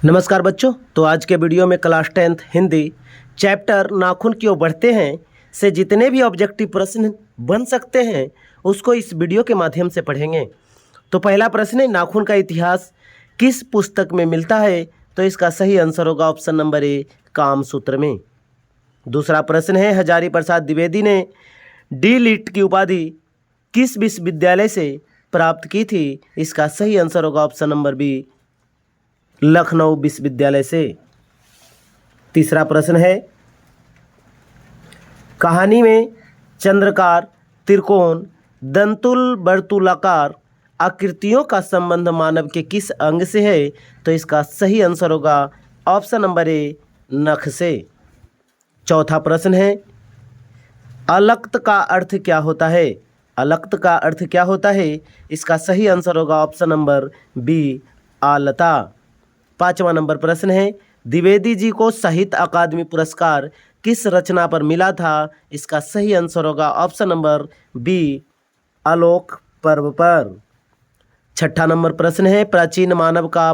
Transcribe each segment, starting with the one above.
नमस्कार बच्चों। तो आज के वीडियो में क्लास 10th हिंदी चैप्टर नाखून क्यों बढ़ते हैं से जितने भी ऑब्जेक्टिव प्रश्न बन सकते हैं उसको इस वीडियो के माध्यम से पढ़ेंगे। तो पहला प्रश्न है, नाखून का इतिहास किस पुस्तक में मिलता है? तो इसका सही आंसर होगा ऑप्शन नंबर ए, कामसूत्र में। दूसरा प्रश्न है, हजारी प्रसाद द्विवेदी ने डी लिट की उपाधि किस विश्वविद्यालय से प्राप्त की थी? इसका सही आंसर होगा ऑप्शन नंबर बी, लखनऊ विश्वविद्यालय से। तीसरा प्रश्न है, कहानी में चंद्रकार, त्रिकोण, दंतुल, वर्तुलाकार आकृतियों का संबंध मानव के किस अंग से है? तो इसका सही आंसर होगा ऑप्शन नंबर ए, नख से। चौथा प्रश्न है, अलक्त का अर्थ क्या होता है? अलक्त का अर्थ क्या होता है? इसका सही आंसर होगा ऑप्शन नंबर बी, आलता। पांचवा नंबर प्रश्न है, द्विवेदी जी को साहित्य अकादमी पुरस्कार किस रचना पर मिला था? इसका सही आंसर होगा ऑप्शन नंबर बी, आलोक पर्व पर। छठा नंबर प्रश्न है, प्राचीन मानव का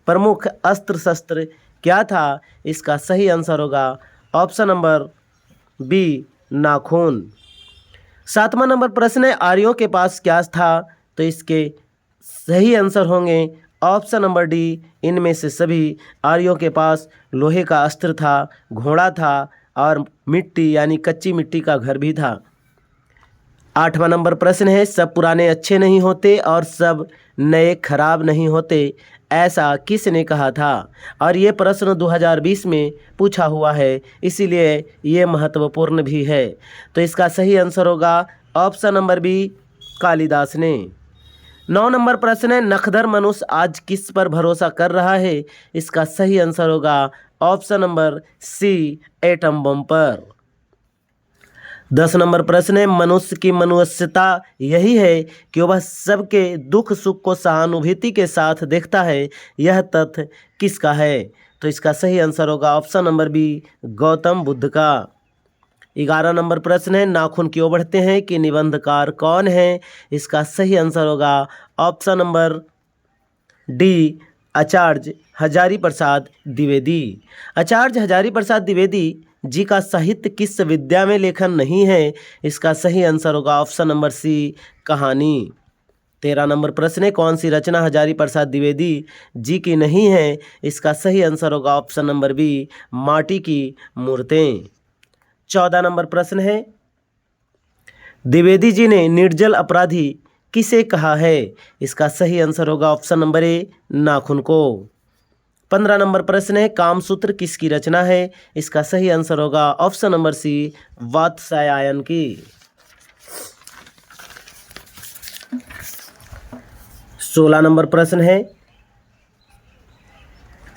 प्रमुख अस्त्र शस्त्र क्या था? इसका सही आंसर होगा ऑप्शन नंबर बी, नाखून। सातवां नंबर प्रश्न है, आर्यों के पास क्या था? तो इसके सही आंसर होंगे ऑप्शन नंबर डी, इनमें से सभी। आर्यों के पास लोहे का अस्त्र था, घोड़ा था और मिट्टी यानी कच्ची मिट्टी का घर भी था। आठवां नंबर प्रश्न है, सब पुराने अच्छे नहीं होते और सब नए खराब नहीं होते, ऐसा किसने कहा था? और ये प्रश्न 2020 में पूछा हुआ है, इसीलिए ये महत्वपूर्ण भी है। तो इसका सही आंसर होगा ऑप्शन नंबर बी, कालिदास ने। 9 नंबर प्रश्न है, नखदर मनुष्य आज किस पर भरोसा कर रहा है? इसका सही आंसर होगा option number C, atom bomb पर। 10 नंबर प्रश्न है, मनुष्य की मनुष्यता यही है कि वह सबके दुख सुख को सहानुभूति के साथ देखता है, यह तथ्य किसका है? तो इसका सही आंसर होगा option number B, Gautam Buddha का। 11 नंबर प्रश्न है, नाखून क्यों बढ़ते हैं कि निबंधकार कौन है? इसका सही आंसर होगा ऑप्शन नंबर डी, आचार्य हजारी प्रसाद द्विवेदी। आचार्य हजारी प्रसाद द्विवेदी जी का साहित्य किस विद्या में लेखन नहीं है? इसका सही आंसर होगा ऑप्शन नंबर सी, कहानी। 13 नंबर प्रश्न है, कौन सी रचना हजारी प्रसाद द्विवेदी जी की नहीं है? इसका सही आंसर होगा ऑप्शन नंबर बी, माटी की मूर्तें। 14 नंबर प्रश्न है, द्विवेदी जी ने निर्जल अपराधी किसे कहा है? इसका सही आंसर होगा ऑप्शन नंबर ए, नाखून को। 15 नंबर प्रश्न है, कामसूत्र किसकी रचना है? इसका सही आंसर होगा ऑप्शन नंबर सी, वात्स्यायन की। 16 नंबर प्रश्न है,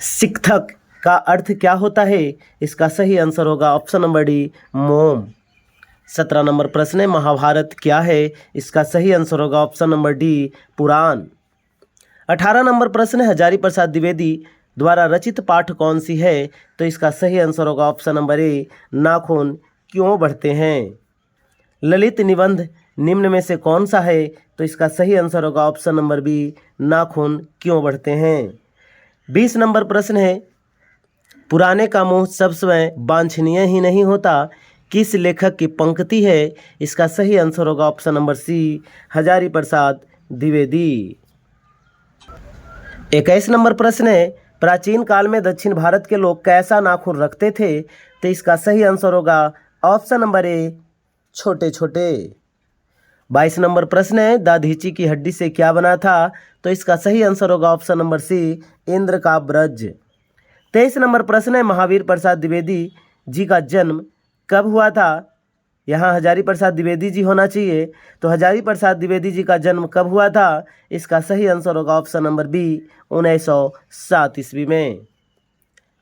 शिक्षक का अर्थ क्या होता है? इसका सही आंसर होगा ऑप्शन नंबर डी, मोम। 17 नंबर प्रश्न है, महाभारत क्या है? इसका सही आंसर होगा ऑप्शन नंबर डी, पुराण। 18 नंबर प्रश्न है, हजारी प्रसाद द्विवेदी द्वारा रचित पाठ कौन सी है? तो इसका सही आंसर होगा ऑप्शन नंबर ए, नाखून क्यों बढ़ते हैं। ललित निबंध निम्न में से कौन सा है? तो इसका सही आंसर होगा ऑप्शन नंबर बी, नाखून क्यों बढ़ते हैं। 20 नंबर प्रश्न है, पुराने का मुँह सब समय वांछनीय ही नहीं होता, किस लेखक की पंक्ति है? इसका सही आंसर होगा ऑप्शन नंबर सी, हजारी प्रसाद द्विवेदी। 21 नंबर प्रश्न है, प्राचीन काल में दक्षिण भारत के लोग कैसा नाखून रखते थे? तो इसका सही आंसर होगा ऑप्शन नंबर ए, छोटे छोटे। 22 नंबर प्रश्न है, दाधीची की हड्डी से क्या बना था? तो इसका सही आंसर होगा ऑप्शन नंबर सी, इंद्र का ब्रज। 23 नंबर प्रश्न है, महावीर प्रसाद द्विवेदी जी का जन्म कब हुआ था? यहाँ हजारी प्रसाद द्विवेदी जी होना चाहिए, तो हजारी प्रसाद द्विवेदी जी का जन्म कब हुआ था? इसका सही आंसर होगा ऑप्शन नंबर बी, 1907 ईस्वी में।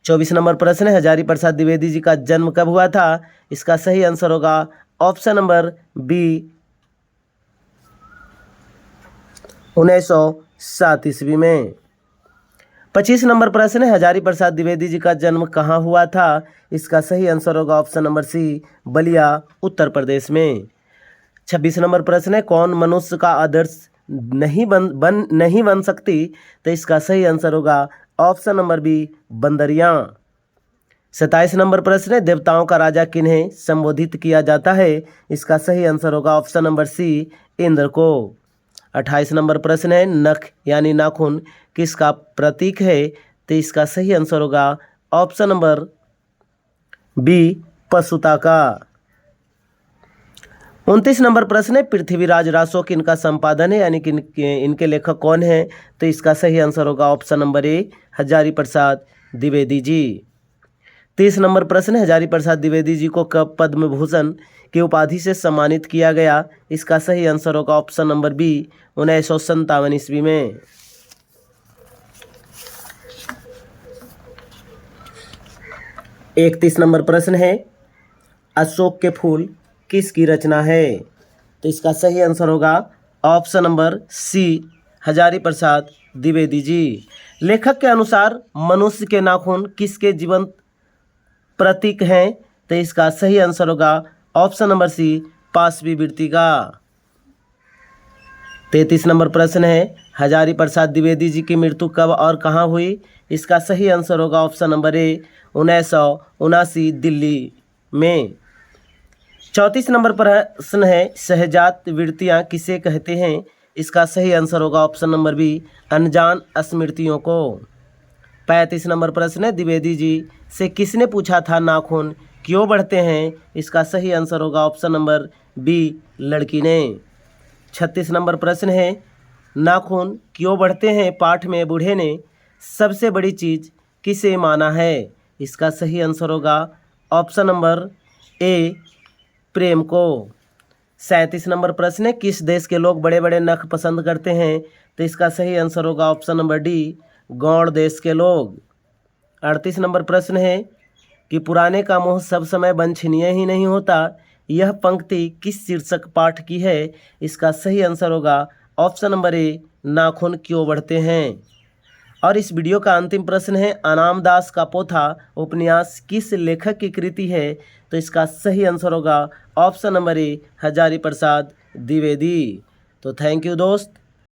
24 नंबर प्रश्न है, हजारी प्रसाद द्विवेदी जी का जन्म कब हुआ था? इसका सही आंसर होगा ऑप्शन नंबर बी, 1907 ईस्वी में। 25 नंबर प्रश्न है, हजारी प्रसाद द्विवेदी जी का जन्म कहाँ हुआ था? इसका सही आंसर होगा ऑप्शन नंबर सी, बलिया, उत्तर प्रदेश में। 26 नंबर प्रश्न है, कौन मनुष्य का आदर्श नहीं बन सकती? तो इसका सही आंसर होगा ऑप्शन नंबर बी बंदरियां। 27 नंबर प्रश्न है, देवताओं का राजा किन्हें संबोधित किया जाता है? इसका सही आंसर होगा ऑप्शन नंबर सी इंद्र को। 28 नंबर प्रश्न है, नख यानी नाखून किसका प्रतीक है? तो इसका सही आंसर होगा ऑप्शन नंबर बी पशुता का। 29 नंबर प्रश्न है, पृथ्वीराज रासो किनका संपादन है यानी कि इनके लेखक कौन है? तो इसका सही आंसर होगा option number A Hazari Prasad Dwivedi ji. 30 नंबर प्रश्न है, हजारी प्रसाद द्विवेदी जी को कब पद्म भूषण की उपाधि से सम्मानित किया गया? इसका सही आंसर होगा ऑप्शन नंबर बी 1957 ईस्वी में। 31 नंबर प्रश्न है, अशोक के फूल किसकी रचना है? तो इसका सही आंसर होगा ऑप्शन नंबर सी हजारी प्रसाद द्विवेदी जी। लेखक के अनुसार मनुष्य के नाखून किसके जीवंत प्रतीक हैं? तो इसका सही आंसर होगा ऑप्शन नंबर सी पाशवी वृत्ति का। 33 नंबर प्रश्न है, हजारी प्रसाद द्विवेदी जी की मृत्यु कब और कहाँ हुई? इसका सही आंसर होगा ऑप्शन नंबर ए 1979 दिल्ली में। 34 नंबर प्रश्न है, सहजात वृत्तियाँ किसे कहते हैं? इसका सही आंसर होगा ऑप्शन नंबर बी अनजान स्मृतियों को। 35 नंबर प्रश्न है, द्विवेदी जी से किसने पूछा था नाखून क्यों बढ़ते हैं? इसका सही आंसर होगा ऑप्शन नंबर बी लड़की ने। 36 नंबर प्रश्न है, नाखून क्यों बढ़ते हैं पाठ में बूढ़े ने सबसे बड़ी चीज़ किसे माना है? इसका सही आंसर होगा ऑप्शन नंबर ए प्रेम को। 37 नंबर प्रश्न है, किस देश के लोग बड़े बड़े नख पसंद करते हैं? तो इसका सही आंसर होगा ऑप्शन नंबर डी गौड़ देश के लोग। 38 नंबर प्रश्न है कि पुराने का मोह सब समय वांछनीय ही नहीं होता, यह पंक्ति किस शीर्षक पाठ की है? इसका सही आंसर होगा ऑप्शन नंबर ए नाखून क्यों बढ़ते हैं। और इस वीडियो का अंतिम प्रश्न है, अनामदास का पोथा उपन्यास किस लेखक की कृति है? तो इसका सही आंसर होगा option number A Hazari Prasad Dwivedi. तो थैंक यू दोस्त।